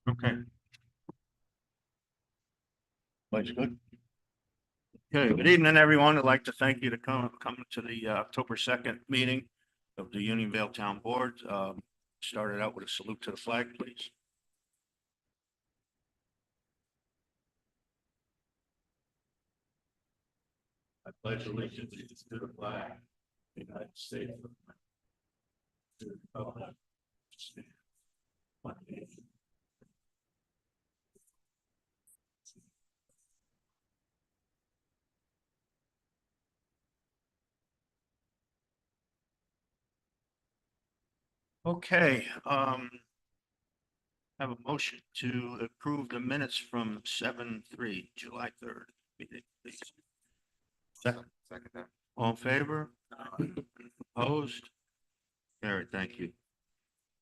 Okay. Place good. Okay, good evening, everyone. I'd like to thank you to come to the October 2nd meeting of the Unionville Town Board. Started out with a salute to the flag, please. I pledge allegiance to the flag of the United States of America, to the republic which stands one nation. Okay, have a motion to approve the minutes from 7/3, July 3rd. meeting, please. Second. That. All in favor? Opposed? Carried, thank you.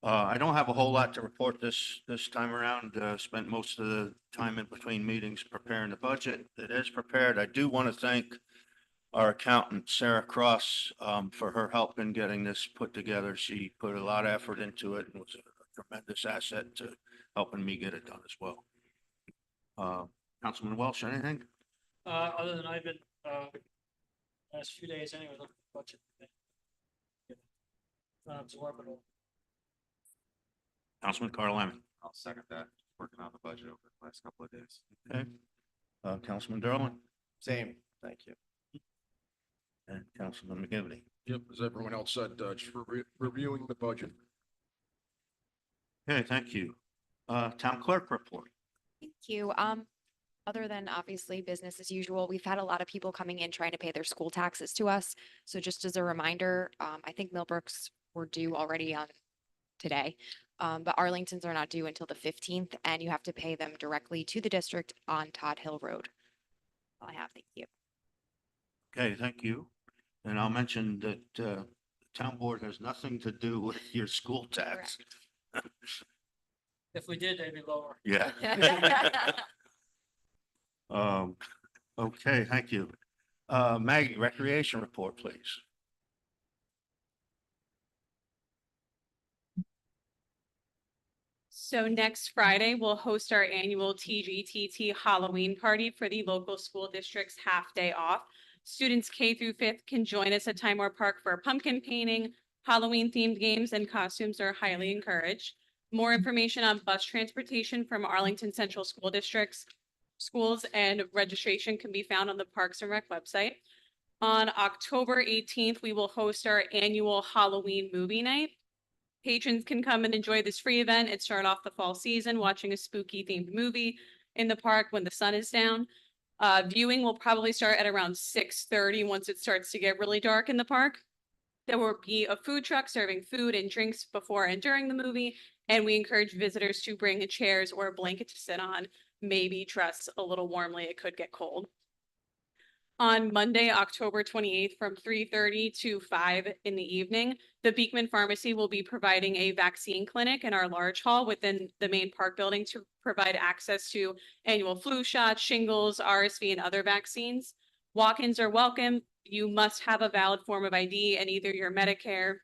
I don't have a whole lot to report this time around. Spent most of the time in between meetings preparing the budget. It is prepared. I do want to thank our accountant, Sarah Cross, for her help in getting this put together. She put a lot of effort into it and was a tremendous asset to helping me get it done as well. Councilman Welsh, anything? Other than I've been, last few days anyway, looking at the budget. Absorb it all. Councilman Carl Lemon. I'll second that. Working on the budget over the last couple of days. Okay. Councilman Derwin Same. Thank you. and Councilman McGivney. Yep, as everyone else said, just reviewing the budget. Okay, thank you. Town clerk report. Thank you. Other than obviously business as usual, we've had a lot of people coming in trying to pay their school taxes to us. So just as a reminder, I think Millbrooks were due already on today. But Arlington's are not due until the 15th, and you have to pay them directly to the district on Todd Hill Road. All I have, thank you. Okay, thank you. And I'll mention that the town board has nothing to do with your school tax. If we did, they'd be lower. Yeah. Okay, thank you. Maggie, recreation report, please. So next Friday, we'll host our annual TGTT Halloween party for the local school district's half day off. Students K through 5th can join us at Timor Park for pumpkin painting. Halloween themed games and costumes are highly encouraged. More information on bus transportation from Arlington Central School District's schools and registration can be found on the Parks and Rec website. On October 18th, we will host our annual Halloween movie night. Patrons can come and enjoy this free event and start off the fall season watching a spooky themed movie in the park when the sun is down. Viewing will probably start at around 6:30 once it starts to get really dark in the park. There will be a food truck serving food and drinks before and during the movie, and we encourage visitors to bring chairs or a blanket to sit on, maybe dress a little warmly, it could get cold. On Monday, October 28th, from 3:30 to 5 in the evening, the Beekman Pharmacy will be providing a vaccine clinic in our large hall within the main park building to provide access to annual flu shots, shingles, RSV, and other vaccines. Walk-ins are welcome. You must have a valid form of ID and either your Medicare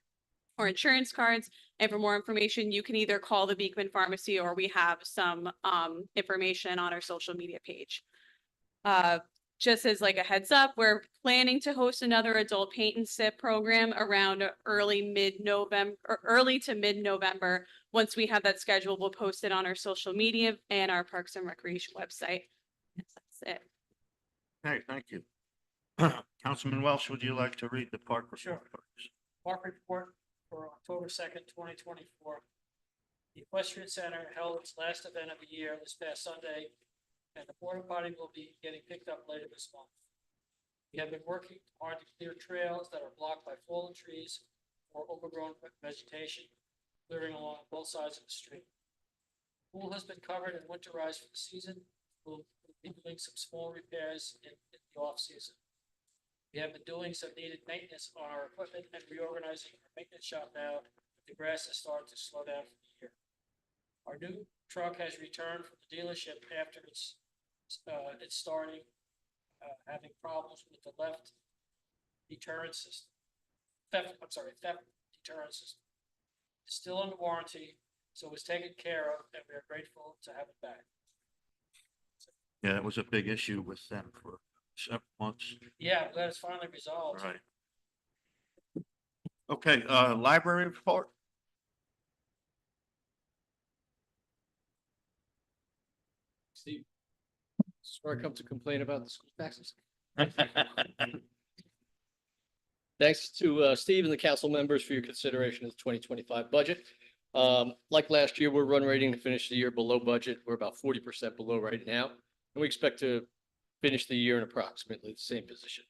or insurance cards. And for more information, you can either call the Beekman Pharmacy or we have some information on our social media page. Just as like a heads up, we're planning to host another adult paint and sip program around early to mid-November. Once we have that scheduled, we'll post it on our social media and our Parks and Recreation website. That's it. Okay, thank you. Councilman Welsh, would you like to read the park report? Sure. Please? Park report for October 2nd, 2024. The Equestrian Center held its last event of the year this past Sunday, and the porta potty will be getting picked up later this month. We have been working hard to clear trails that are blocked by fallen trees or overgrown vegetation, clearing along both sides of the street. The pool has been covered and winterized for the season. We'll be doing some small repairs in the off season. We have been doing some needed maintenance on our equipment and reorganizing our maintenance shop now. The grass has started to slow down for the year. Our new truck has returned from the dealership after it's starting having problems with the theft deterrent system. It's still under warranty. So it was taken care of, and we are grateful to have it back. Yeah, it was a big issue with them for several months. Yeah, I'm glad it's finally resolved. Right. Okay, library report? Steve. This is where I come to complain about the school taxes. Thanks to Steve and the council members for your consideration of the 2025 budget. Like last year, we're run rating to finish the year below budget. We're about 40% below right now. And we expect to finish the year in approximately the same position.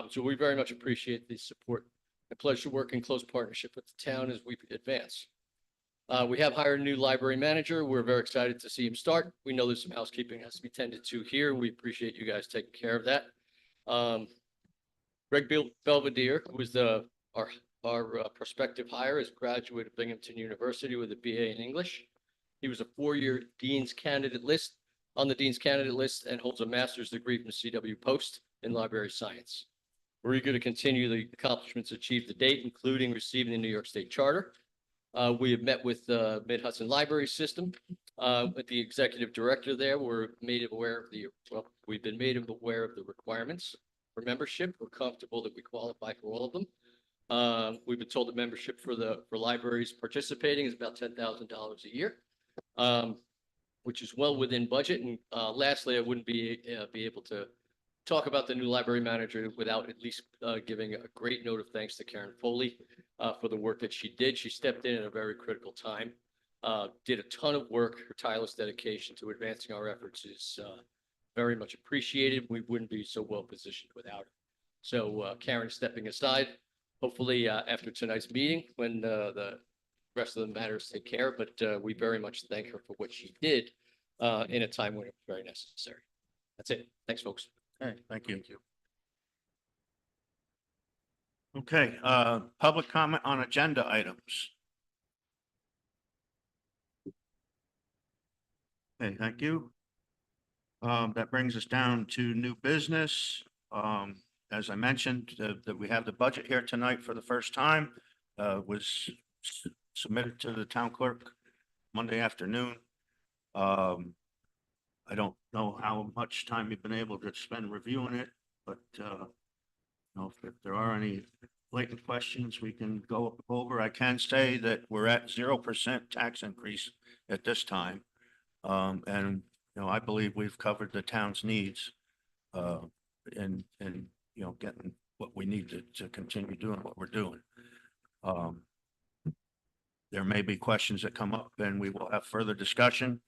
So we very much appreciate the support and pledge to work in close partnership with the town as we advance. We have hired a new library manager. We're very excited to see him start. We know there's some housekeeping has to be tended to here. We appreciate you guys taking care of that. Greg Belvedere, who is our prospective hire, is a graduate of Binghamton University with a BA in English. He was a 4-year Dean's Candidate list on the Dean's Candidate list and holds a master's degree from CW Post in library science. We're eager to continue the accomplishments achieved to date, including receiving the New York State Charter. We have met with the Mid-Hudson Library System, with the executive director there. We've been made aware of the requirements for membership. We're comfortable that we qualify for all of them. We've been told the membership for libraries participating is about $10,000 a year, which is well within budget. And lastly, I wouldn't be able to talk about the new library manager without at least giving a great note of thanks to Karen Foley for the work that she did. She stepped in at a very critical time, did a ton of work. Her tireless dedication to advancing our efforts is very much appreciated. We wouldn't be so well positioned without her. So Karen stepping aside, hopefully after tonight's meeting, when the rest of the matters take care, but we very much thank her for what she did in a time when it was very necessary. That's it. Thanks, folks. Okay, thank you. Okay, public comment on agenda items. Okay, thank you. That brings us down to new business. As I mentioned, that we have the budget here tonight for the first time, was submitted to the town clerk Monday afternoon. I don't know how much time you've been able to spend reviewing it, but if there are any blatant questions, we can go over. I can say that we're at 0% tax increase at this time. And I believe we've covered the town's needs in getting what we need to continue doing what we're doing. There may be questions that come up and we will have further discussion.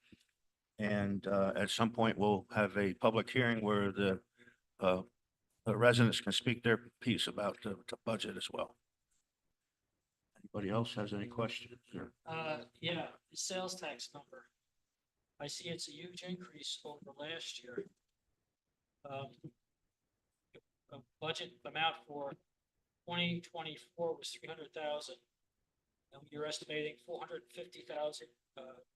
And at some point, we'll have a public hearing where the residents can speak their piece about the budget as well. Anybody else has any questions? Yeah, the sales tax number. I see it's a huge increase over last year. The budget amount for 2024 was 300,000. And you're estimating 450,000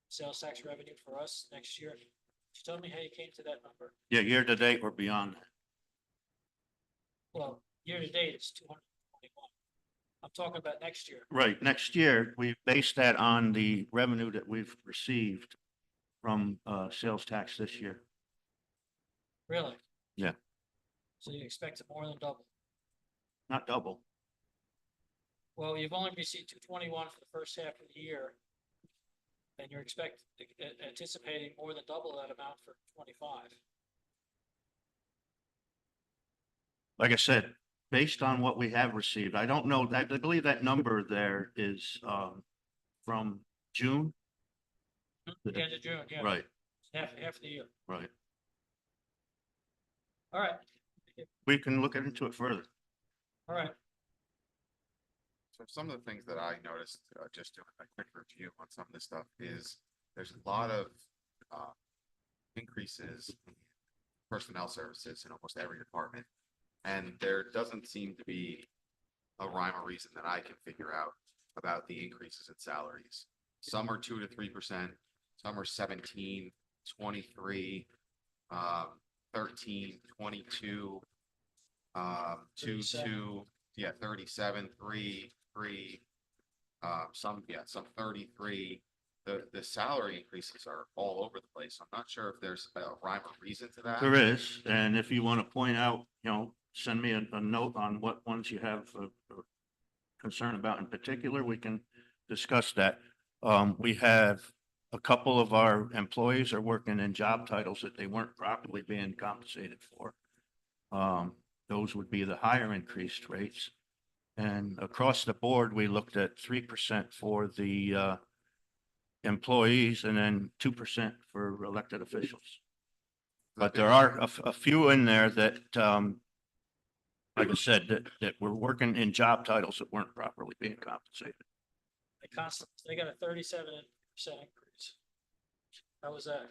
sales tax revenue for us next year. Could you tell me how you came to that number? Yeah, year to date, we're beyond that. Well, year to date, it's 221. I'm talking about next year. Right, next year, we based that on the revenue that we've received from sales tax this year. Really? Yeah. So you expect it more than double? Not double. Well, you've only received 221 for the first half of the year. And you're anticipating more than double that amount for 25. Like I said, based on what we have received, I don't know, I believe that number there is from June. The end of June, yeah. Right, Half of the year. right. All right, We can look into it further. all right. So some of the things that I noticed, just doing a quick review on some of this stuff, is there's a lot of increases in personnel services in almost every department. And there doesn't seem to be a rhyme or reason that I can figure out about the increases in salaries. Some are 2 to 3%, some are 17, 23, 13, 22, 2, 2, yeah, 37, 3, some 33, the salary increases are all over the place. I'm not sure if there's a rhyme or reason to that. There is, and if you want to point out, send me a note on what ones you have a concern about in particular, we can discuss that. We have a couple of our employees are working in job titles that they weren't properly being compensated for. Those would be the higher increased rates. And across the board, we looked at 3% for the employees and then 2% for elected officials. But there are a few in there that, like I said, that were working in job titles that weren't properly being compensated. They got a 37% increase. How was that?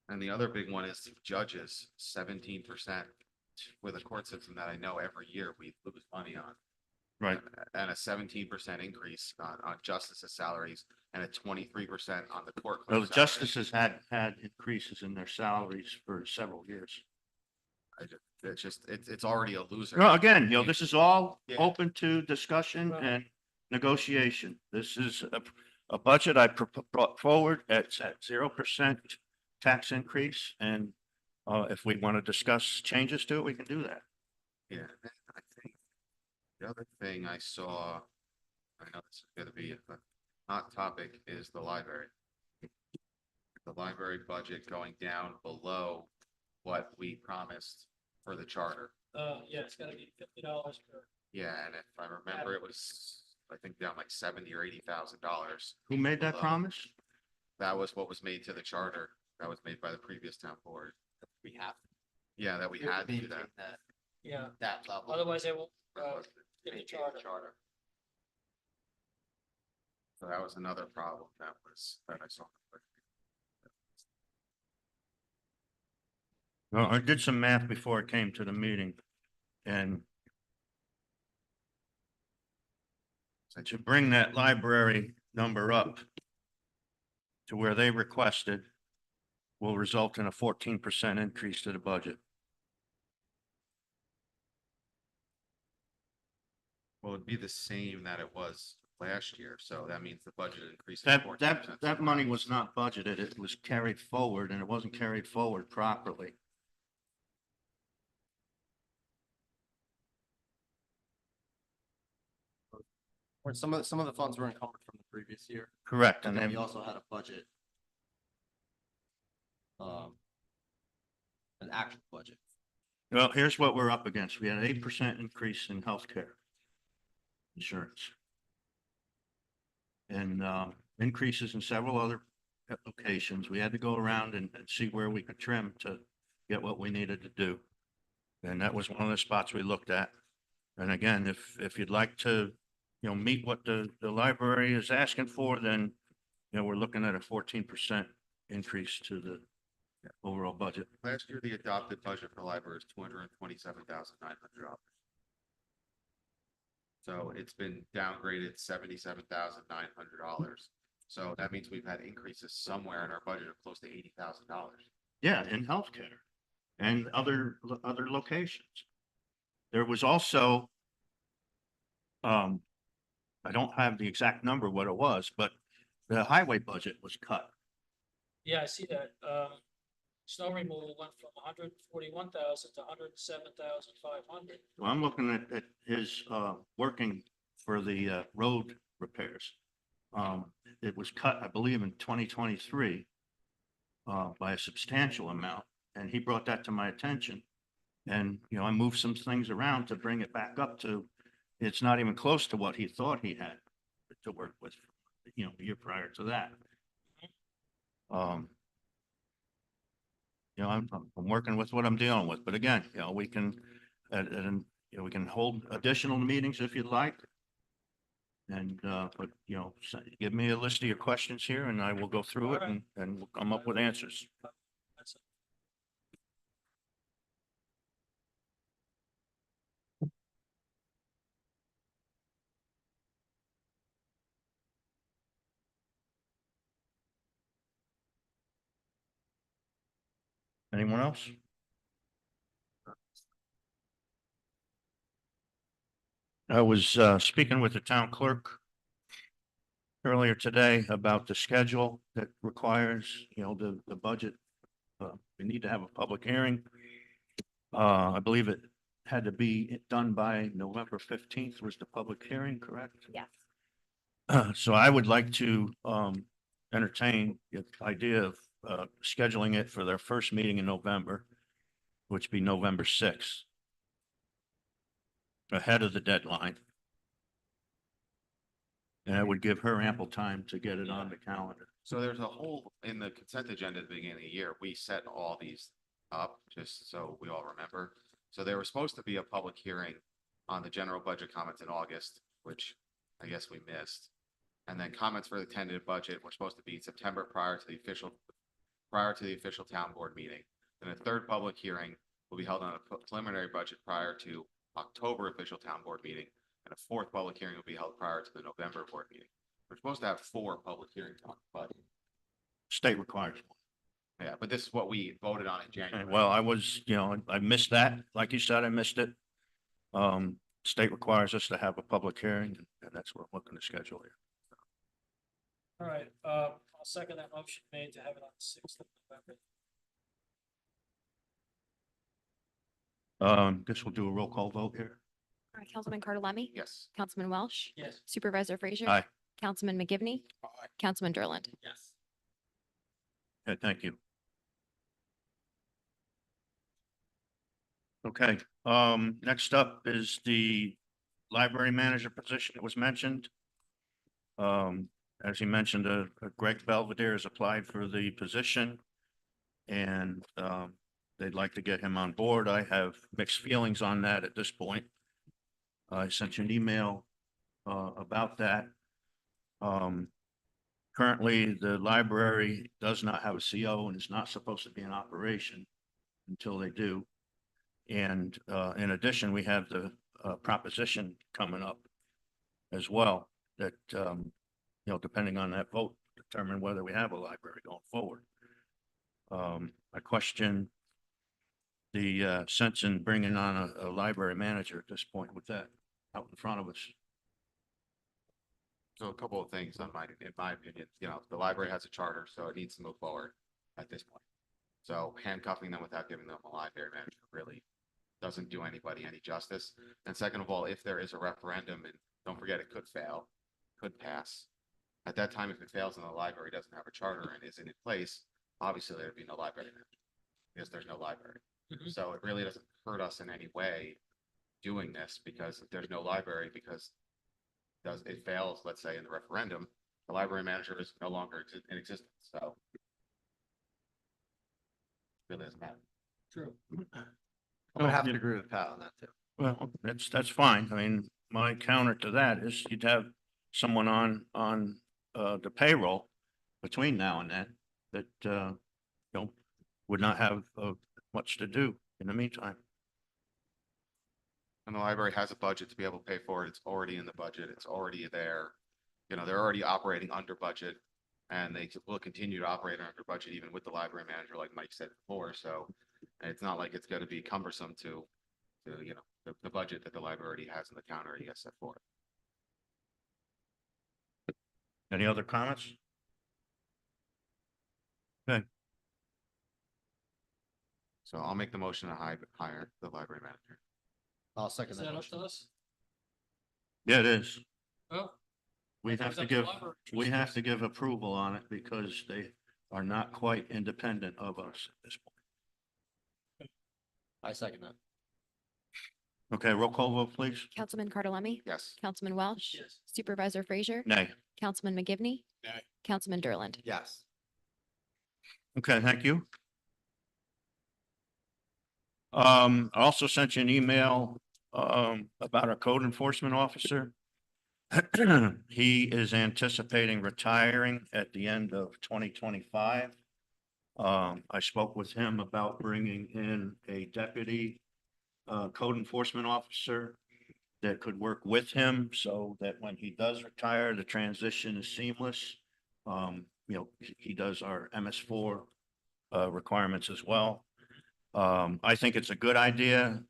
And the other big one is judges, 17% with a court system that I know every year we lose money on. Right. And a 17% increase on justices' salaries and a 23% on the court. Well, clerk the salaries. justices had increases in their salaries for several years. It's already a loser. No, again, this is all Yeah. open to discussion Well- and negotiation. This is a budget I brought forward at 0% tax increase. And if we want to discuss changes to it, we can do that. Yeah, and then I think the other thing I saw, I know this is gonna be a hot topic, is the library. The library budget going down below what we promised for the charter. Yeah, it's gotta be $50 per. Yeah, and if I remember, it was, I think down like $70,000 or $80,000. Who made that Below. promise? That was what was made to the charter. That was made by the previous town board. We have Yeah, that we to had to do maintain that. that, Yeah, that level. otherwise they won't, get the Maintain the charter. So that was another problem that I saw. Well, I did some math before I came to the meeting and to bring that library number up to where they requested will result in a 14% increase to the budget. Well, it'd be the same that it was last year, so that means the budget increase. That money was not budgeted. It was carried forward and it wasn't carried forward properly. Or some of the funds were encumbered from the previous year, Correct. and And then we then, also had a budget. An actual budget. well, here's what we're up against. We had an 8% increase in healthcare insurance. And increases in several other locations. We had to go around and see where we could trim to get what we needed to do. And that was one of the spots we looked at. And again, if you'd like to, meet what the library is asking for, then, we're looking at a 14% increase to the overall budget. Last year, the adopted budget for library is $227,900. So it's been downgraded $77,900. So that means we've had increases somewhere in our budget of close to $80,000. Yeah, in healthcare and other locations. There was also, I don't have the exact number what it was, but the highway budget was cut. Yeah, I see that. Snow removal went from 141,000 to 107,500. So I'm looking at his, working for the, road repairs. It was cut, I believe, in 2023 by a substantial amount, and he brought that to my attention. And, I moved some things around to bring it back up to, it's not even close to what he thought he had to work with, the year prior to that. I'm working with what I'm dealing with, but again, we can, we can hold additional meetings if you'd like. And, but, give me a list of your questions here and I will go through it and we'll come up with answers. That's it. Anyone else? I was speaking with the town clerk earlier today about the schedule that requires, the budget. We need to have a public hearing. I believe it had to be done by November 15th was the public hearing, correct? Yes. So I would like to entertain the idea of scheduling it for their first meeting in November, which be November 6th. Ahead of the deadline. And it would give her ample time to get it on the calendar. So there's a whole, in the consent agenda at the beginning of the year, we set all these up, just so we all remember. So there was supposed to be a public hearing on the general budget comments in August, which I guess we missed. And then comments for the tentative budget were supposed to be in September prior to the official town board meeting. Then a third public hearing will be held on a preliminary budget prior to October official town board meeting. And a fourth public hearing will be held prior to the November board meeting. We're supposed to have 4 public hearings on the budget. State requires. Yeah, but this is what we voted on in January. Well, I was, I missed that. Like you said, I missed it. State requires us to have a public hearing, and that's what we're looking to schedule here. All right, I'll second that motion made to have it on the 6th of November. Guess we'll do a roll call vote here. All right, Councilman Bartolome. Yes. Councilman Welsh. Yes. Supervisor Frazier. Aye. Councilman McGivney. Councilman Derland. Yes. Okay, thank you. Okay, next up is the library manager position that was mentioned. As he mentioned, Greg Belvedere has applied for the position. And, they'd like to get him on board. I have mixed feelings on that at this point. I sent you an email, about that. Currently, the library does not have a CO and is not supposed to be in operation until they do. And in addition, we have the proposition coming up as well that, depending on that vote, determine whether we have a library going forward. I question the sense in bringing on a library manager at this point with that out in front of us. So a couple of things in my opinion, the library has a charter, so it needs to move forward at this point. So handcuffing them without giving them a library manager really doesn't do anybody any justice. And second of all, if there is a referendum, and don't forget it could fail, could pass. At that time, if it fails and the library doesn't have a charter and isn't in place, obviously there'd be no library manager because there's no library. Mhm. So it really doesn't hurt us in any way doing this because if there's no library, because it fails, let's say in the referendum, the library manager is no longer in existence, so. It really doesn't matter. True. I would have to agree with Pat on that too. Well, that's fine. I mean, my counter to that is you'd have someone on the payroll between now and then that, would not have much to do in the meantime. And the library has a budget to be able to pay for it. It's already in the budget. It's already there. They're already operating under budget and they will continue to operate under budget even with the library manager, like Mike said before. So it's not like it's going to be cumbersome to the budget that the library already has in the town already has set for it. Any other comments? Okay, So I'll make the motion to hire the library manager. I'll Is second that that up motion. to us? yeah, it is. Oh. We I thought have it to was up give, the library. we have to give approval on it because they are not quite independent of us at this point. I second that. Okay, roll call vote, please. Councilman Bartolome. Yes. Councilman Welsh. Yes. Supervisor Frazier. Nay. Councilman McGivney. Nay. Councilman Derland. Yes. Okay, thank you. I also sent you an email, about our code enforcement officer. He is anticipating retiring at the end of 2025. I spoke with him about bringing in a deputy, code enforcement officer that could work with him so that when he does retire, the transition is seamless. He does our MS4 requirements as well. I think it's a good idea.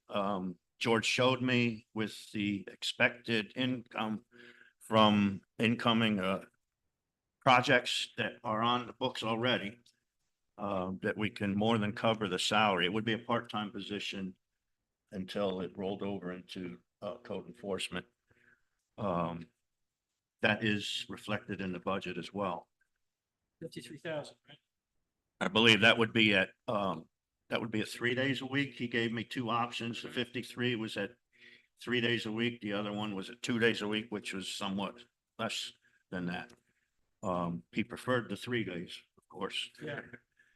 George showed me with the expected income from incoming projects that are on the books already, that we can more than cover the salary. It would be a part-time position until it rolled over into, code enforcement. That is reflected in the budget as well. 53,000, right? I believe that would be at 3 days a week. He gave me two options. The 53 was at 3 days a week. The other one was at 2 days a week, which was somewhat less than that. He preferred the 3 days, of course. Yeah.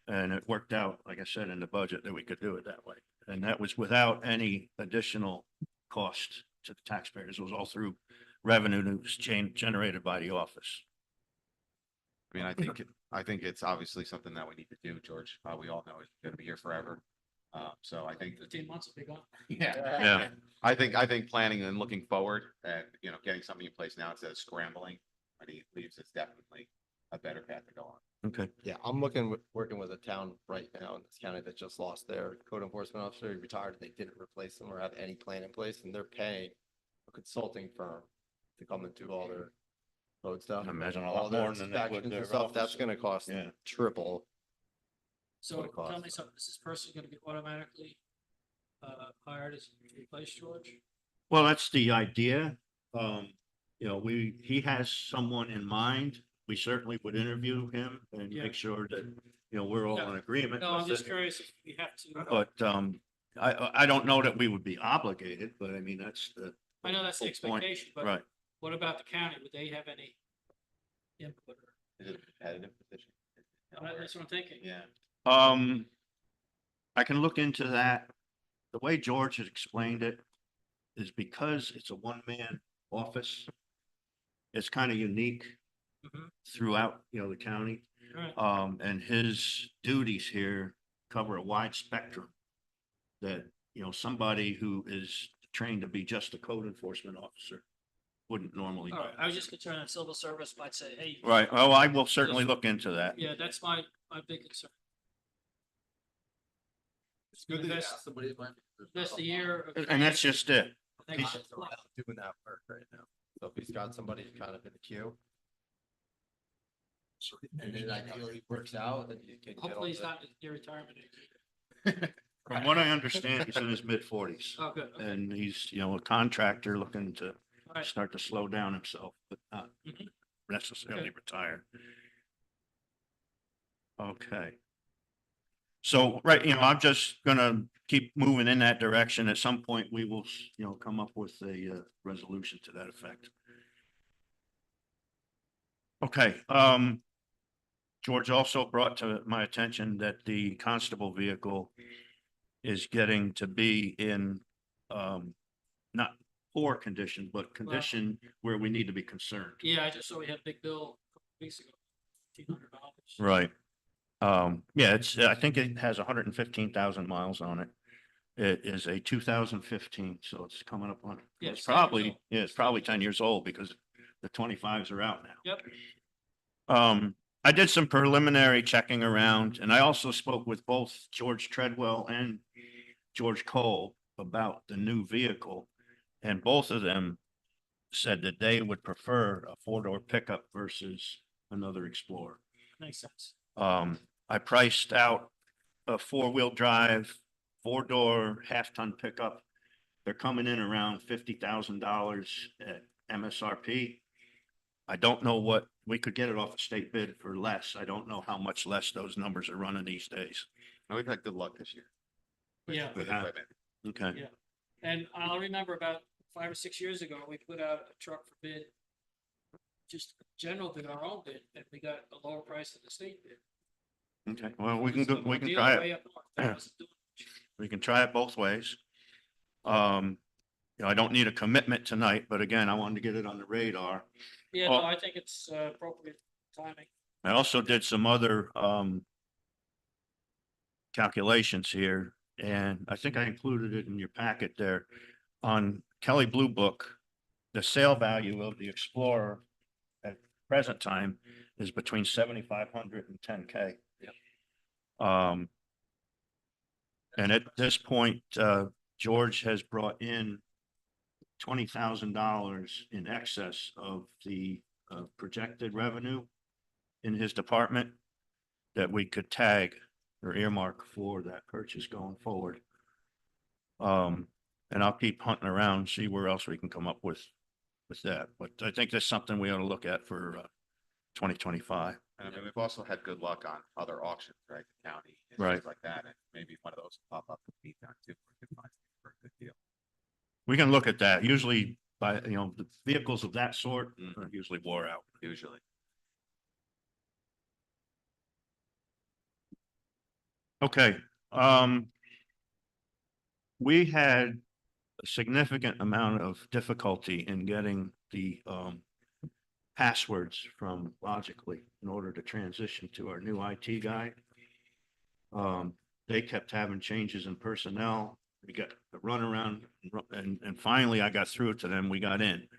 And it worked out, like I said, in the budget that we could do it that way. And that was without any additional cost to the taxpayers. It was all through revenue that was generated by the office. I mean, I think it's obviously something that we need to do, George. We all know it's gonna be here forever. So I think, 15 months will be gone. Yeah. I think planning and looking forward and, you know, getting something in place now instead of scrambling when he leaves is definitely a better path to go on. Okay. Yeah, I'm working with a town right now in this county that just lost their code enforcement officer. He retired. They didn't replace him or have any plan in place, and they're paying a consulting firm to come and do all their code stuff. I imagine a all lot their more than they would inspections and their stuff. That's office. gonna cost Yeah. triple. So What it costs. tell me something, is this person gonna be automatically hired as to replace George? Well, that's the idea. You know, he has someone in mind. We certainly would interview him and Yeah. make sure that, you know, we're all in agreement. No, I'm with just it. curious if we have to, But, I don't know that we would be obligated, but I mean, that's I know that's the whole point. expectation, but Right. what about the county? Would they have any input? Is it a competitive position? That's what I'm thinking. Yeah. I can look into that. The way George has explained it is because it's a one-man office. It's kind of unique Mhm. throughout, you know, the county. All right. And his duties here cover a wide spectrum that, you know, somebody who is trained to be just a code enforcement officer wouldn't normally All do. right, I was just concerned that civil service might say, hey. Right. Oh, I will certainly look into that. Yeah, that's my big concern. It's good that you Invest- asked somebody. Invest a year. of And that's training. just it. I think- He's doing that work right now. So if he's got somebody kind of in the queue. And then ideally works out, then you can. get Hopefully he's on not in your retirement age. From what I understand, he's in his mid-40s. Oh, good. Okay. And he's, you know, a contractor looking to All right. start to slow down himself, but not Mhm. necessarily Okay. retire. Okay. So, right, you know, I'm just gonna keep moving in that direction. At some point, we will, you know, come up with a resolution to that effect. Okay, George also brought to my attention that the constable vehicle is getting to be in not poor condition, but condition where we need to be concerned. Yeah, I just saw we had a big bill a couple weeks ago, $1,500. Right. Yeah, I think it has 115,000 miles on it. It is a 2015, so it's coming up on, Yeah, it's 10 years probably, old. yeah, it's probably 10 years old because the 25s are out now. Yep. I did some preliminary checking around and I also spoke with both George Treadwell and George Cole about the new vehicle. And both of them said that they would prefer a four-door pickup versus another Explorer. Makes sense. I priced out a four-wheel drive, four-door, half-ton pickup. They're coming in around $50,000 at MSRP. I don't know what, we could get it off a state bid for less. I don't know how much less those numbers are running these days. No, we've had good luck this year. Yeah. With Yeah. equipment. Okay. Yeah. And I'll remember about 5 or 6 years ago, we put out a truck for bid. Just general bid, our own bid, and we got a lower price than the state bid. Okay, well, we can So go, we our can deal try way it. up north, that wasn't doing much. We can try it both ways. You know, I don't need a commitment tonight, but again, I wanted to get it on the radar. Yeah, Oh. no, I think it's appropriate timing. I also did some other, calculations here, and I think I included it in your packet there. On Kelly Blue Book, the sale value of the Explorer at present time is between 7,500 and 10K. And at this point, George has brought in $20,000 in excess of the projected revenue in his department that we could tag or earmark for that purchase going forward. And I'll keep hunting around, see where else we can come up with that. But I think that's something we ought to look at for 2025. And I mean, we've also had good luck on other auctions, right? The county and Right. things like that, and maybe one of those will pop up in the meantime too. We can find for a good deal. We can look at that. Usually by, the vehicles of that sort are usually wore out. Usually. Okay, we had a significant amount of difficulty in getting the passwords from Logically in order to transition to our new IT guy. They kept having changes in personnel. We got the runaround and finally I got through to them. We got in.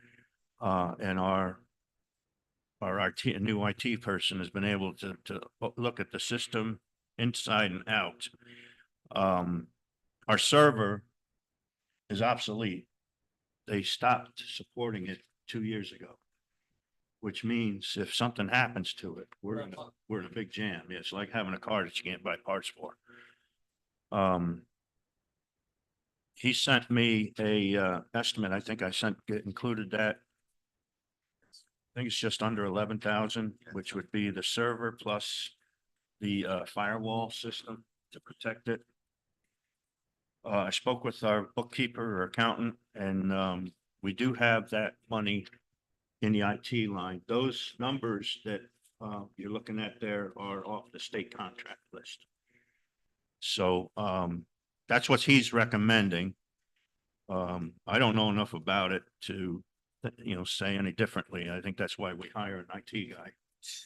And our new IT person has been able to look at the system inside and out. Our server is obsolete. They stopped supporting it 2 years ago, which means if something happens to it, we're in a big jam. It's like having a car that you can't buy parts for. He sent me a estimate. I think I included that. I think it's just under 11,000, which would be the server plus the firewall system to protect it. I spoke with our bookkeeper or accountant, and we do have that money in the IT line. Those numbers that you're looking at there are off the state contract list. So that's what he's recommending. I don't know enough about it to, say any differently. I think that's why we hire an IT guy.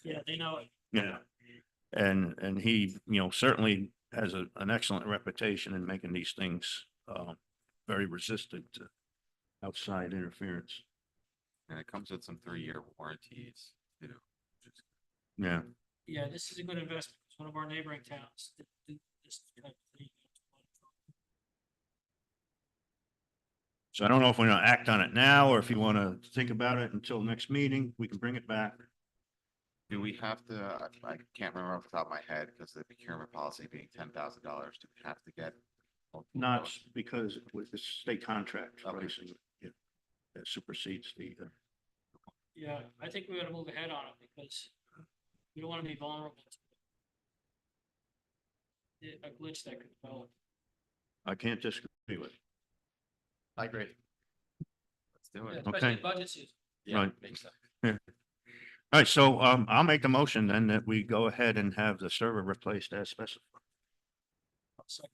Yeah, they know it. Yeah. And he, certainly has an excellent reputation in making these things very resistant to outside interference. And it comes with some 3-year warranties too. Yeah. Yeah, this is a good investment. It's one of our neighboring towns that do this type of thing. So I don't know if we're gonna act on it now, or if you want to think about it until next meeting, we can bring it back. Do we have to, I can't remember off the top of my head because the procurement policy being $10,000, do we have to get? multiple Not quotes? because with the state contract Okay. pricing, it supersedes the, Yeah, I think we ought to move ahead on it because we don't want to be vulnerable to a glitch that could develop. I can't disagree with. I agree. Let's do Yeah, it. especially Okay. in budget season. Yeah, Right. makes sense. All right, so I'll make the motion then that we go ahead and have the server replaced as specified. So,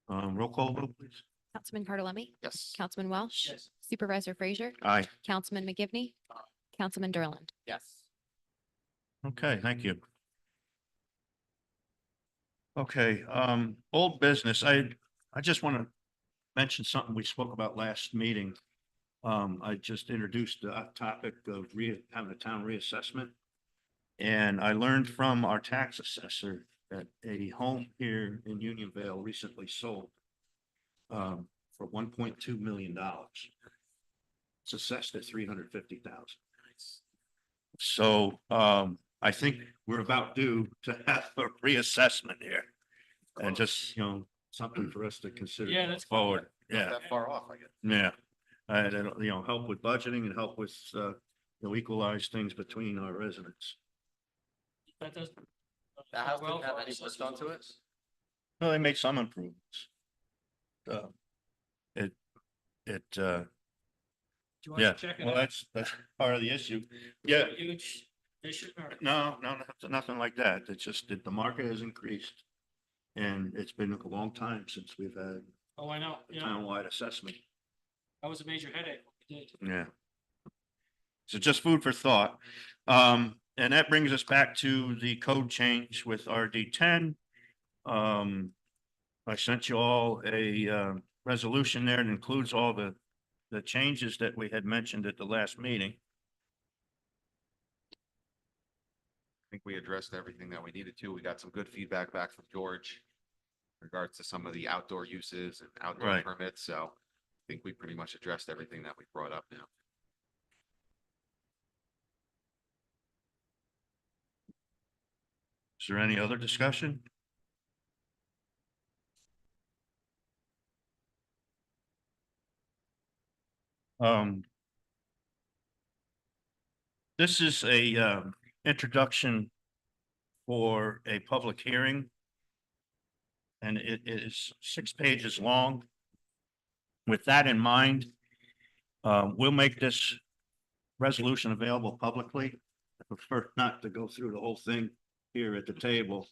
Roll call vote, please. Councilman Cardelemi, Yes. Councilman Welsh, yes. Supervisor Frazier, Aye. Councilman McGivney, Councilman Derland. Yes. Okay, thank you. Okay, old business. I just want to mention something we spoke about last meeting. I just introduced the topic of having a town reassessment. And I learned from our tax assessor that a home here in Unionville recently sold for $1.2 million. It's assessed at $350,000. So I think we're about due to have a reassessment here. And just, something for us to consider Yeah, going that's forward. Not Yeah, that far off, I guess. yeah. And it'll, help with budgeting and help with, equalize things between our residents. That does. The house well didn't have for any us. work done to it? Well, they made some improvements. Do you want Yeah, to check it well, out? that's part of the issue. Yeah, Huge issue or? no, nothing like that. It's just that the market has increased. And it's been a long time since we've had Oh, I know. a Yeah, townwide assessment. that was a major headache. We did. Yeah. So just food for thought. And that brings us back to the code change with RD10. I sent you all a resolution there that includes all the changes that we had mentioned at the last meeting. I think we addressed everything that we needed to. We got some good feedback back from George in regards to some of the outdoor uses and outdoor Right. permits, so I think we pretty much addressed everything that we brought up now. Is there any other discussion? This is a introduction for a public hearing. And it is 6 pages long. With that in mind, we'll make this resolution available publicly. I prefer not to go through the whole thing here at the table.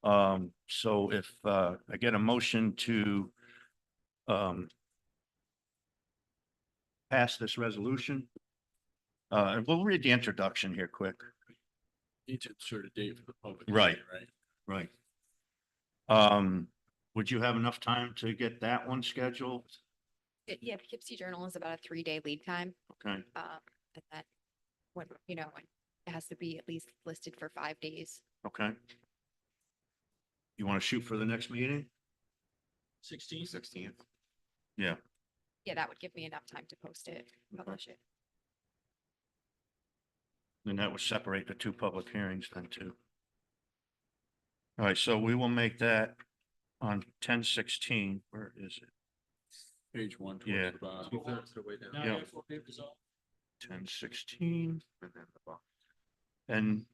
So if I get a motion to pass this resolution, and we'll read the introduction here quick. Need to insert a date for the public. Right. hearing, Right. Right. Would you have enough time to get that one scheduled? Yeah, Poughkeepsie Journal is about a 3-day lead time. Okay, And that when, when it has to be at least listed for 5 days. okay. You want to shoot for the next meeting? 16th. 16th. Yeah. Yeah, that would give me enough time to post it, publish it. Then that would separate the 2 public hearings then too. All right, so we will make that on 10/16. Where is it? Page 1 Yeah. towards the bottom. 2/3 of the way down. Now Yeah. you have 4 papers off. 10/16. And then the box. And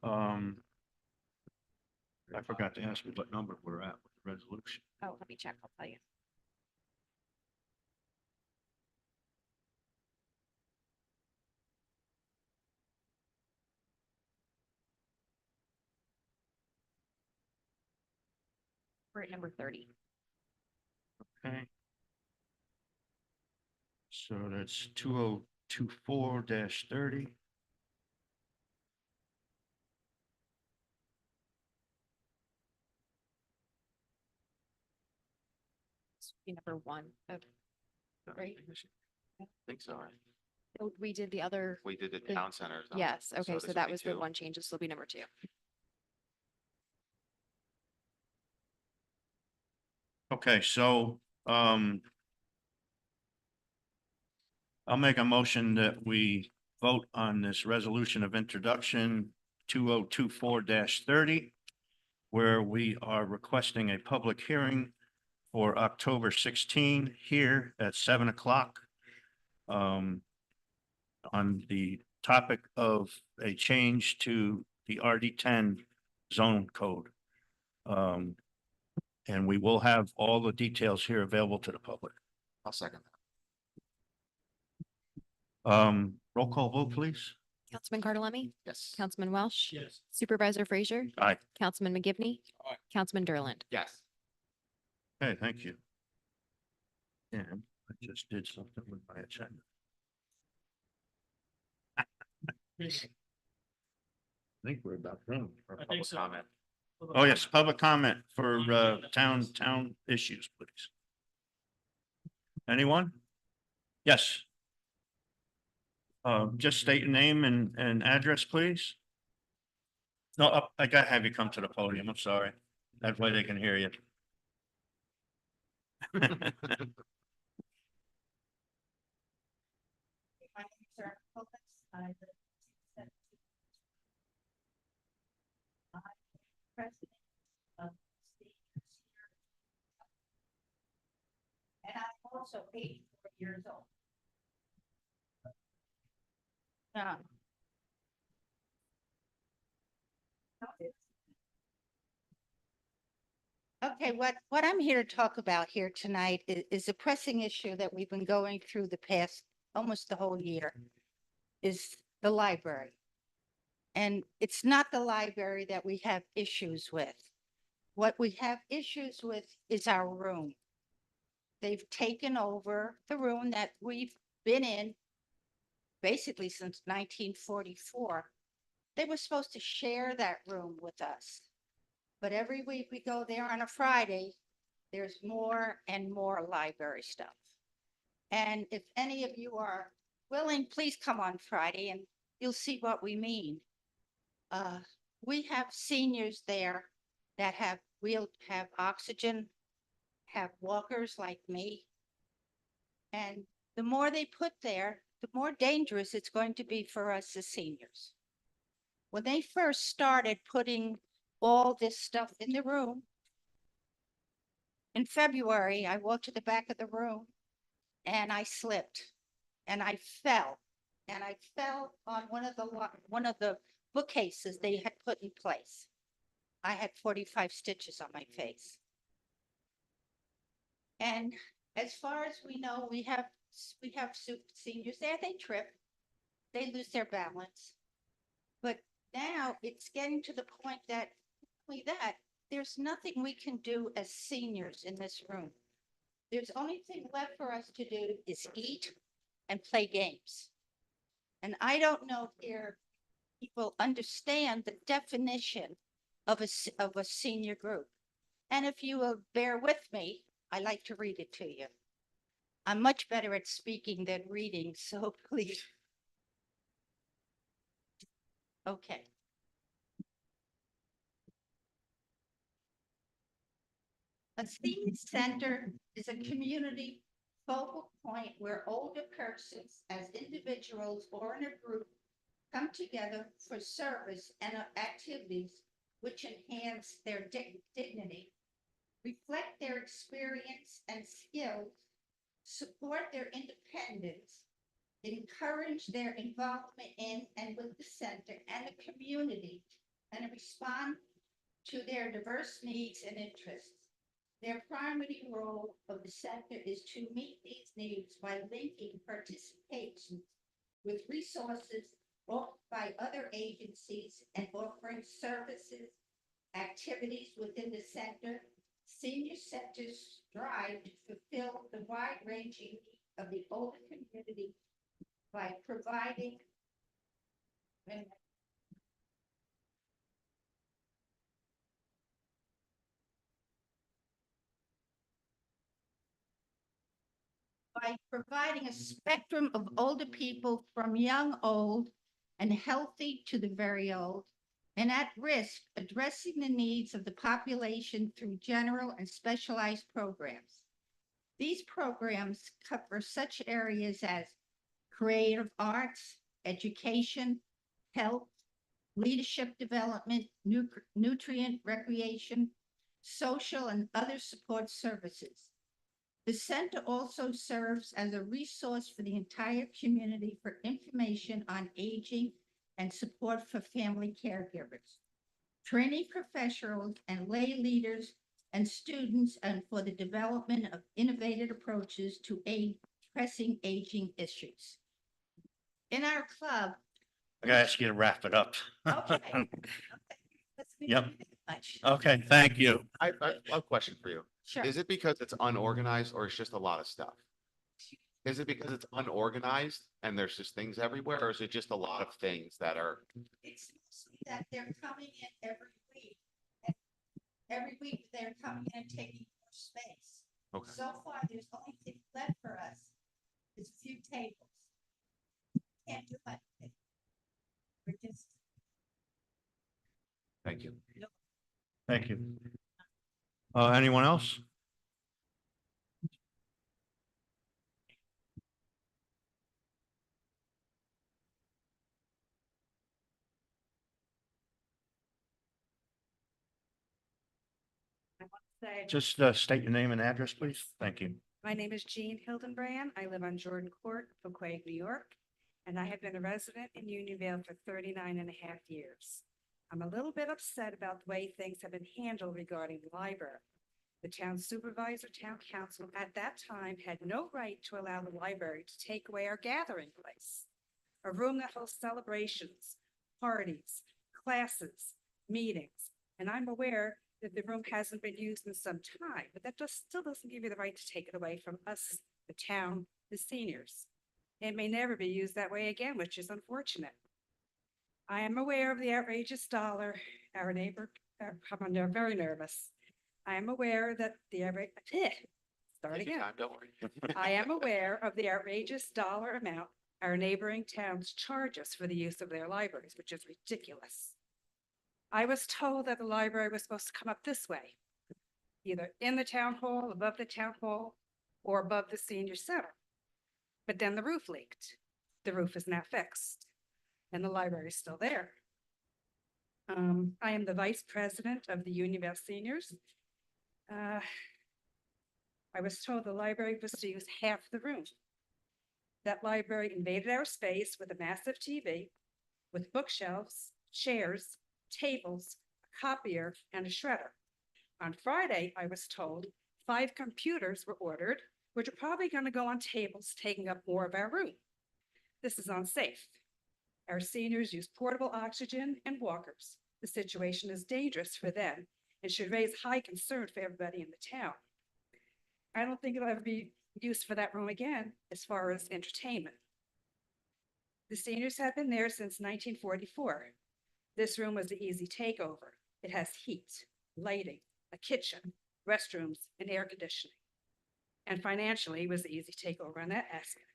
I forgot to ask you what number we're at with the resolution. Oh, let me check, I'll tell you. We're at number 30. Okay. So that's 2024-30. This would be number 1 of, right? I think so. Right? Oh, we did the other, We did the The- town centers. yes, okay, this so would that be was the 2. one change, this will be number 2. Okay, so I'll make a motion that we vote on this resolution of introduction 2024-30, where we are requesting a public hearing for October 16 here at 7 o'clock. On the topic of a change to the RD10 zone code. And we will have all the details here available to the public. I'll second Roll call vote, please. Councilman Bartolome, that. Yes. Councilman Welsh, Yes. Supervisor Frazier, Aye. Councilman McGivney, Aye. Councilman Derland. Yes. Okay, thank you. And I just did something with my agenda. I think we're about done. For I think public so. comment. Oh, yes, public comment for town issues, please. Anyone? Yes. Just state your name and address, please. No, I gotta have you come to the podium. I'm sorry. That way they can hear you. My name is Sharon Phillips. I live in 617. I'm president of the senior. And I'm also 84 years old. Yeah. Okay, what I'm here to talk about here tonight is a pressing issue that we've been going through the past, almost the whole year, is the library. And it's not the library that we have issues with. What we have issues with is our room. They've taken over the room that we've been in basically since 1944. They were supposed to share that room with us. But every week we go there on a Friday, there's more and more library stuff. And if any of you are willing, please come on Friday and you'll see what we mean. We have seniors there that have oxygen, have walkers like me. And the more they put there, the more dangerous it's going to be for us as seniors. When they first started putting all this stuff in the room. In February, I walked to the back of the room and I slipped and I fell. And I fell on one of the bookcases they had put in place. I had 45 stitches on my face. And as far as we know, we have seniors there, they trip, they lose their balance. But now it's getting to the point that, not only that, there's nothing we can do as seniors in this room. There's only thing left for us to do is eat and play games. And I don't know if people understand the definition of a senior group. And if you will bear with me, I like to read it to you. I'm much better at speaking than reading, so please. Okay. A senior center is a community focal point where older persons as individuals or in a group come together for service and activities which enhance their dignity, reflect their experience and skills, support their independence, encourage their involvement in and with the center and the community, and respond to their diverse needs and interests. Their primary role of the center is to meet these needs by linking participation with resources offered by other agencies and offering services, activities within the center. Senior centers strive to fulfill the wide-ranging needs of the older community by providing a spectrum of older people from young, old, and healthy to the very old, and at risk, addressing the needs of the population through general and specialized programs. These programs cover such areas as creative arts, education, health, leadership development, nutrient recreation, social and other support services. The center also serves as a resource for the entire community for information on aging and support for family caregivers, training professionals and lay leaders and students, and for the development of innovative approaches to aid pressing aging issues. In our club, I gotta ask you to wrap it up. okay. Let's be Yep. much. Okay, thank you. I have a question for you. Sure. Is it because it's unorganized or it's just a lot of stuff? Is it because it's unorganized and there's just things everywhere, or is it just a lot of things that are? It's mostly that they're coming in every week. And every week they're coming in and taking more space. Okay. So far, there's only thing left for us is a few tables. Can't do anything. We're just, Thank you. Thank you. Anyone else? Just state your name and address, please. Thank you. My name is Jean Hildenbrand. I live on Jordan Court, Poquay, New York, and I have been a resident in Unionville for 39 and a half years. I'm a little bit upset about the way things have been handled regarding the library. The town supervisor, town council at that time had no right to allow the library to take away our gathering place, a room that holds celebrations, parties, classes, meetings, and I'm aware that the room hasn't been used in some time, but that still doesn't give you the right to take it away from us, the town, the seniors. It may never be used that way again, which is unfortunate. I am aware of the outrageous dollar. Our neighbor, I'm very nervous. I am aware that the start again. Don't worry. I am aware of the outrageous dollar amount our neighboring towns charge us for the use of their libraries, which is ridiculous. I was told that the library was supposed to come up this way, either in the town hall, above the town hall, or above the senior center. But then the roof leaked. The roof is now fixed, and the library is still there. I am the vice president of the Unionville Seniors. I was told the library was to use half the room. That library invaded our space with a massive TV, with bookshelves, chairs, tables, a copier, and a shredder. On Friday, I was told 5 computers were ordered, which are probably going to go on tables, taking up more of our room. This is unsafe. Our seniors use portable oxygen and walkers. The situation is dangerous for them and should raise high concern for everybody in the town. I don't think it'll ever be used for that room again as far as entertainment. The seniors have been there since 1944. This room was an easy takeover. It has heat, lighting, a kitchen, restrooms, and air conditioning. And financially, it was an easy takeover on that aspect.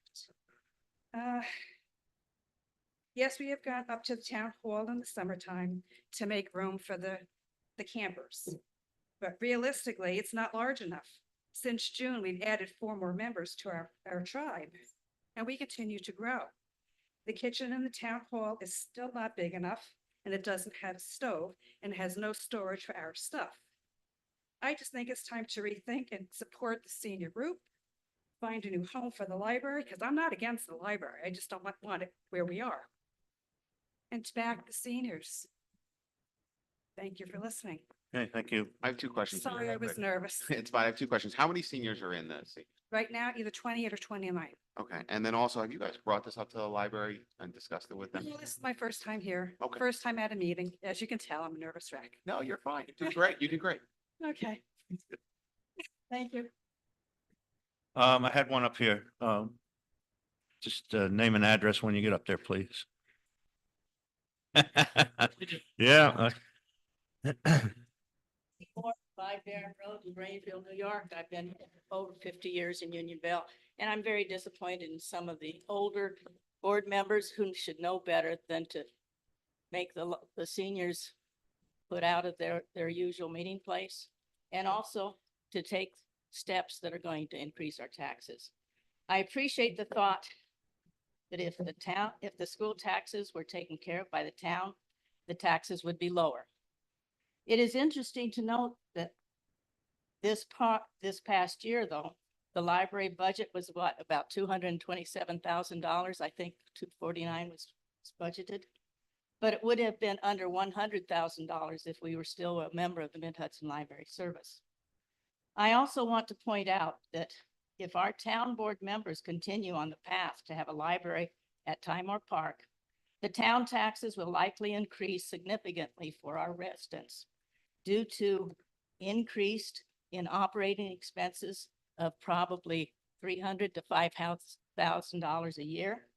Yes, we have gone up to the town hall in the summertime to make room for the campers. But realistically, it's not large enough. Since June, we've added 4 more members to our tribe, and we continue to grow. The kitchen in the town hall is still not big enough, and it doesn't have a stove and has no storage for our stuff. I just think it's time to rethink and support the senior group, find a new home for the library, because I'm not against the library. I just don't want it where we are. And to back the seniors. Thank you for listening. Okay, thank you. I have 2 questions. Sorry, I was nervous. It's fine. I have 2 questions. How many seniors are in this? Right now, either 28 or 29. Okay, and then also, have you guys brought this up to the library and discussed it with them? Well, this is my first time here. Okay. First time at a meeting. As you can tell, I'm a nervous wreck. No, you're fine. You did great. You did great. Okay. Thank you. I had one up here. Just name and address when you get up there, please. Yeah. 5 Barron Road in Greenfield, New York. I've been over 50 years in Unionville, and I'm very disappointed in some of the older board members who should know better than to make the seniors put out of their usual meeting place, and also to take steps that are going to increase our taxes. I appreciate the thought that if the school taxes were taken care of by the town, the taxes would be lower. It is interesting to note that this past year, though, the library budget was about $227,000. I think 249 was budgeted, but it would have been under $100,000 if we were still a member of the Mid-Hudson Library Service. I also want to point out that if our town board members continue on the path to have a library at Timor Park, the town taxes will likely increase significantly for our residents due to increased in operating expenses of probably $300,000 to $5,000 a year,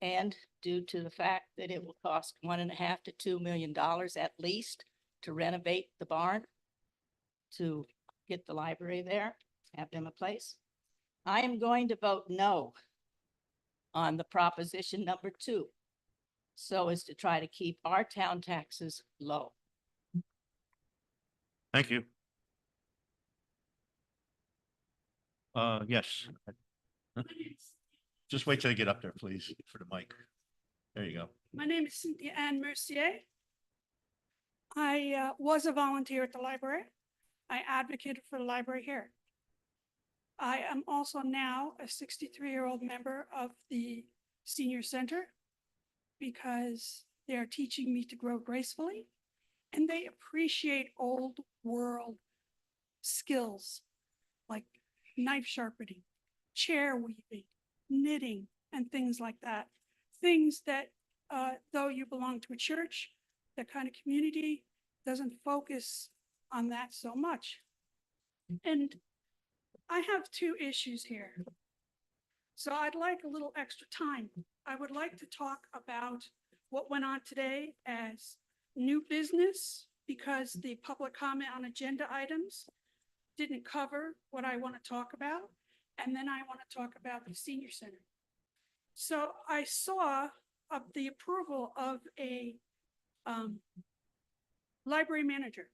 and due to the fact that it will cost $1.5 to $2 million at least to renovate the barn to get the library there, have them a place. I am going to vote no on the proposition number 2, so as to try to keep our town taxes low. Thank you. Yes. Just wait till you get up there, please, for the mic. There you go. My name is Cynthia Ann Mercier. I was a volunteer at the library. I advocated for the library here. I am also now a 63-year-old member of the senior center because they are teaching me to grow gracefully, and they appreciate old world skills like knife sharpening, chair weaving, knitting, and things like that. Things that, though you belong to a church, that kind of community doesn't focus on that so much. And I have 2 issues here. So I'd like a little extra time. I would like to talk about what went on today as new business, because the public comment on agenda items didn't cover what I want to talk about. And then I want to talk about the senior center. So I saw the approval of a library manager.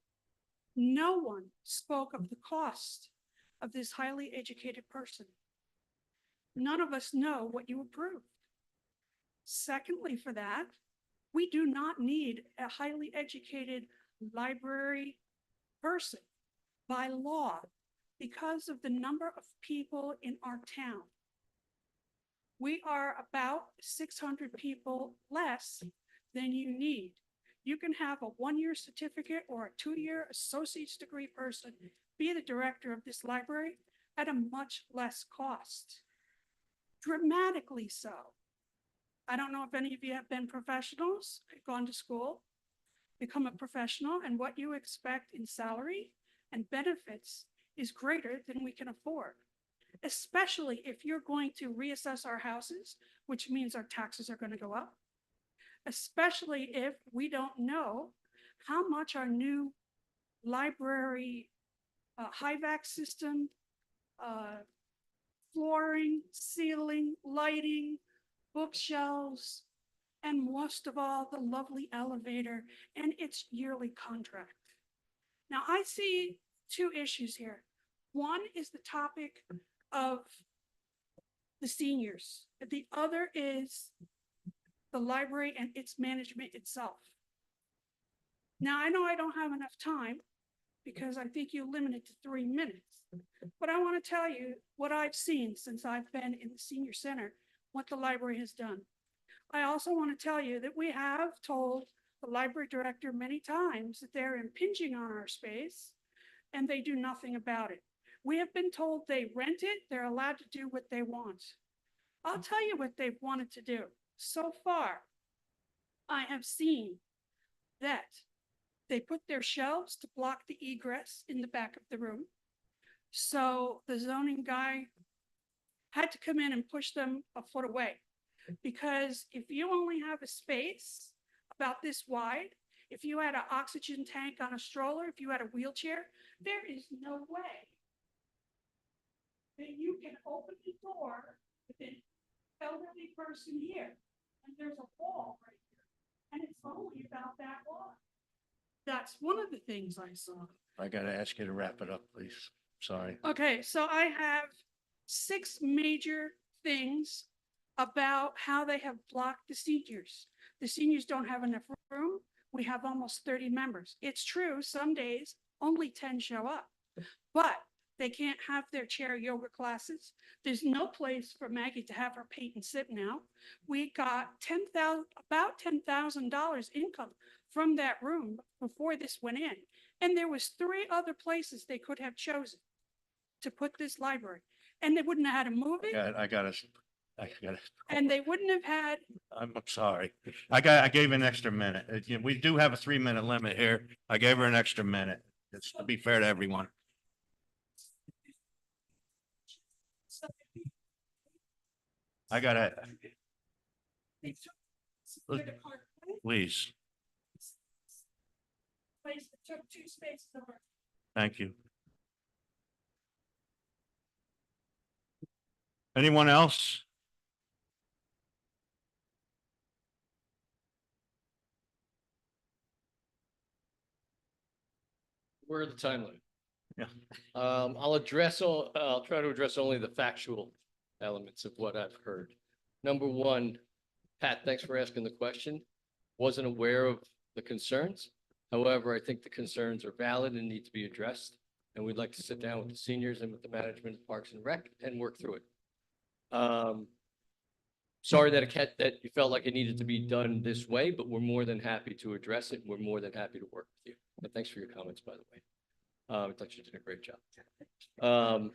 No one spoke of the cost of this highly educated person. None of us know what you approved. Secondly, for that, We do not need a highly educated library person by law because of the number of people in our town. We are about 600 people less than you need. You can have a 1-year certificate or a 2-year associate's degree person be the director of this library at a much less cost. Dramatically so. I don't know if any of you have been professionals, gone to school, become a professional, and what you expect in salary and benefits is greater than we can afford, especially if you're going to reassess our houses, which means our taxes are going to go up, especially if we don't know how much our new library HVAC system, flooring, ceiling, lighting, bookshelves, and most of all, the lovely elevator and its yearly contract. Now, I see two issues here. One is the topic of the seniors. The other is the library and its management itself. Now, I know I don't have enough time because I think you limited to 3 minutes, but I want to tell you what I've seen since I've been in the senior center, what the library has done. I also want to tell you that we have told the library director many times that they're impinging on our space and they do nothing about it. We have been told they rent it, they're allowed to do what they want. I'll tell you what they've wanted to do. So far, I have seen that they put their shelves to block the egress in the back of the room. So the zoning guy had to come in and push them a foot away. Because if you only have a space about this wide, if you had an oxygen tank on a stroller, if you had a wheelchair, there is no way that you can open the door with an elderly person here. And there's a wall right here. And it's only about that wide. That's one of the things I saw. I gotta ask you to wrap it up, please. Sorry. Okay, so I have 6 major things about how they have blocked the seniors. The seniors don't have enough room. We have almost 30 members. It's true, some days only 10 show up, but they can't have their chair yoga classes. There's no place for Maggie to have her paint and sit now. We got about $10,000 income from that room before this went in. And there was 3 other places they could have chosen to put this library. And they wouldn't have had to move it. I gotta, And they wouldn't have had, I'm sorry. I gave an extra minute. We do have a 3-minute limit here. I gave her an extra minute. It's to be fair to everyone. I gotta, they took where the car please, place that took 2 spaces over. thank you. Anyone else? We're at the time limit. Yeah. I'll try to address only the factual elements of what I've heard. Number one, Pat, thanks for asking the question. Wasn't aware of the concerns. However, I think the concerns are valid and need to be addressed. And we'd like to sit down with the seniors and with the management of Parks and Rec and work through it. Sorry that you felt like it needed to be done this way, but we're more than happy to address it. We're more than happy to work with you. And thanks for your comments, by the way. I thought you did a great job.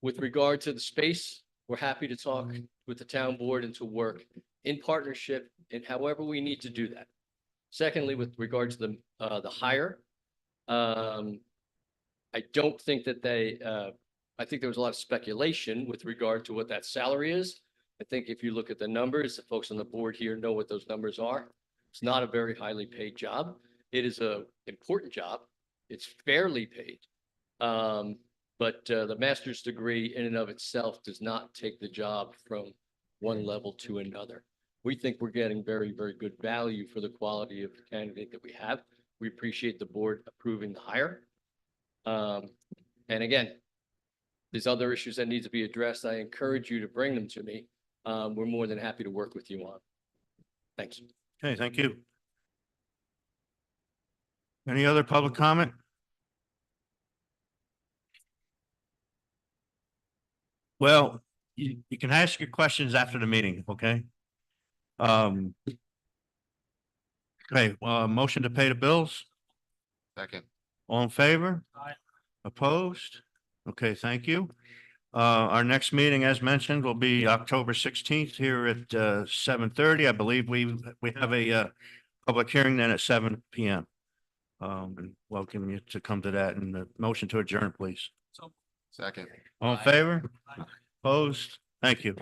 With regard to the space, we're happy to talk with the town board and to work in partnership in however we need to do that. Secondly, with regard to the hire, I don't think that I think there was a lot of speculation with regard to what that salary is. I think if you look at the numbers, the folks on the board here know what those numbers are. It's not a very highly paid job. It is an important job. It's fairly paid. But the master's degree in and of itself does not take the job from one level to another. We think we're getting very, very good value for the quality of the candidate that we have. We appreciate the board approving the hire. And again, there's other issues that need to be addressed. I encourage you to bring them to me. We're more than happy to work with you on. Thanks. Okay, thank you. Any other public comment? Well, you can ask your questions after the meeting, okay? Um. Okay, motion to pay the bills, Second. all in favor? Aye. Opposed? Okay, thank you. Our next meeting, as mentioned, will be October 16th here at 7:30. I believe we have a public hearing then at 7 PM. And welcome you to come to that, and the motion to adjourn, please. Second. All in favor? Opposed? Thank you.